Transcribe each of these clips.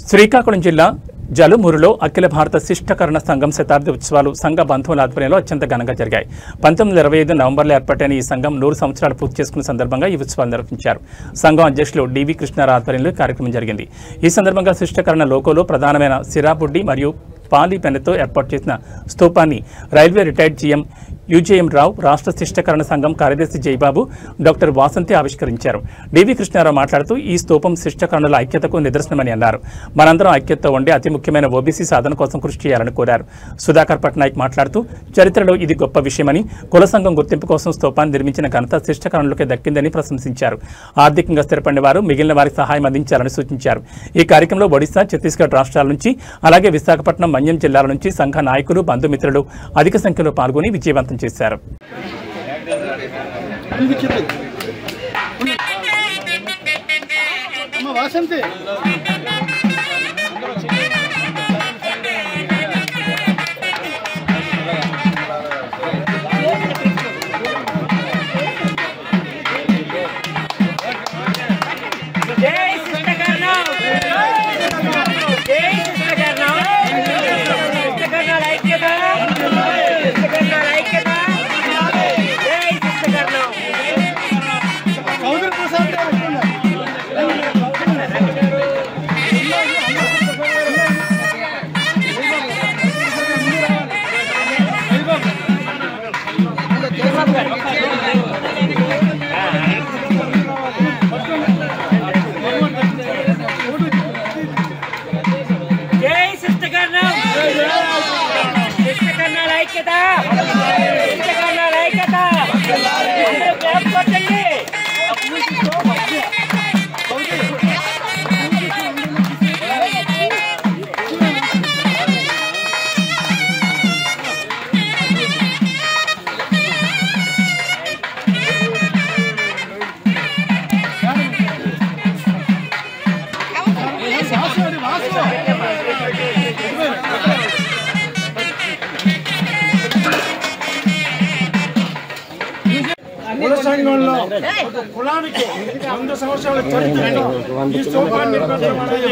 శ్రీకాకుళం జిల్లా జలుమూరులో అఖిల భారత శిష్టకరణ సంఘం శతాబ్ది ఉత్సవాలు సంఘ బంధువుల ఆధ్వర్యంలో అత్యంత ఘనంగా జరిగాయి. 1925 నవంబర్లో ఏర్పాటైన ఈ సంఘం 100 సంవత్సరాలు పూర్తి చేసుకున్న సందర్భంగా ఈ ఉత్సవాలు నిర్వహించారు. సంఘం అధ్యక్షులు డివి కృష్ణారావు ఆధ్వర్యంలో కార్యక్రమం జరిగింది. ఈ సందర్భంగా శిష్టకరణ లోగోలో ప్రధానమైన సిరాబుడ్డి మరియు పాలి పెన్నుతో ఏర్పాటు చేసిన స్తూపాన్ని రైల్వే రిటైర్డ్ జీఎం యుజేఎం రావు, రాష్ట్ర శిష్టకరణ సంఘం కార్యదర్శి జయబాబు, డాక్టర్ వాసంతి ఆవిష్కరించారు. డివి కృష్ణారావు మాట్లాడుతూ ఈ స్తూపం శిష్టకరణల ఐక్యతకు నిదర్శనమని అన్నారు. మనందరం ఐక్యతతో ఉండి అతి ముఖ్యమైన ఓబీసీ సాధన కోసం కృషి చేయాలని కోరారు. సుధాకర్ పట్నాయక్ మాట్లాడుతూ చరిత్రలో ఇది గొప్ప విషయమని, కుల సంఘం గుర్తింపు కోసం స్తూపాన్ని నిర్మించిన ఘనత శిష్టకరణలకే దక్కిందని ప్రశంసించారు. ఆర్థికంగా స్థిరపడిన వారు మిగిలిన వారికి సహాయం అందించాలని సూచించారు. ఈ కార్యక్రమంలో ఒడిశా, ఛత్తీస్గఢ్ రాష్ట్రాల నుంచి అలాగే విశాఖపట్నం, మన్యం జిల్లాల నుంచి సంఘ నాయకులు, బంధుమిత్రులు అధిక సంఖ్యలో పాల్గొని విజయవంతం చేశారు. కుల సంఘంలో కులానికి 100 సంవత్సరాల చరిత్రలో ఈ స్తూపాన్ని నిర్మించడం అనేది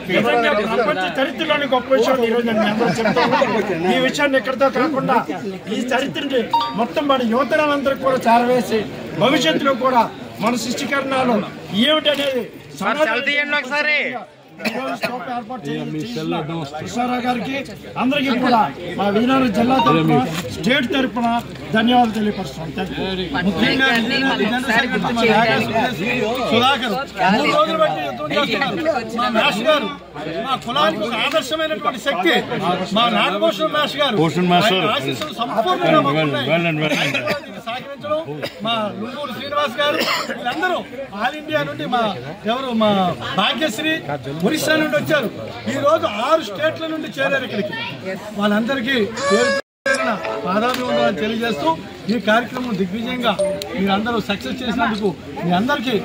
నిజంగా ప్రపంచ చరిత్రలోని గొప్ప విషయం. ఈరోజు నేను మీ అందరూ చెప్తాను. ఈ విషయాన్ని ఎక్కడితో కాకుండా ఈ చరిత్రని మొత్తం మన యువతరందరికీ కూడా చేరవేసి భవిష్యత్తులో కూడా మన శిష్టీకరణలు ఏమిటనేది కృష్ణారావు గారికి అందరికీ కూడా మా విజయనగరం జిల్లా తరఫున, స్టేట్ తరఫున ధన్యవాదాలు తెలియపరుస్తున్నాం. సుధాకర్ 3 రోజులు బట్టి యుద్ధం చేస్తున్నారు. మా మాస్టర్ గారు మా కులానికి ఒక ఆదర్శమైనటువంటి శక్తి. మా నాగభూషణ్ మాస్టర్ గారు ఆశీస్సులు సంపూర్ణంగా సహకరించడం. మా లుంగూరు శ్రీనివాస్ గారు వీళ్ళందరూ ఆల్ ఇండియా నుండి మా భాగ్యశ్రీ ఒరిస్సా నుండి వచ్చారు. ఈ రోజు 6 స్టేట్ల నుండి చేరారు ఇక్కడికి. వాళ్ళందరికీ పాదాభివందనాలు తెలియజేస్తూ ఈ కార్యక్రమం దిగ్విజయంగా మీరందరూ సక్సెస్ చేసినందుకు మీ అందరికీ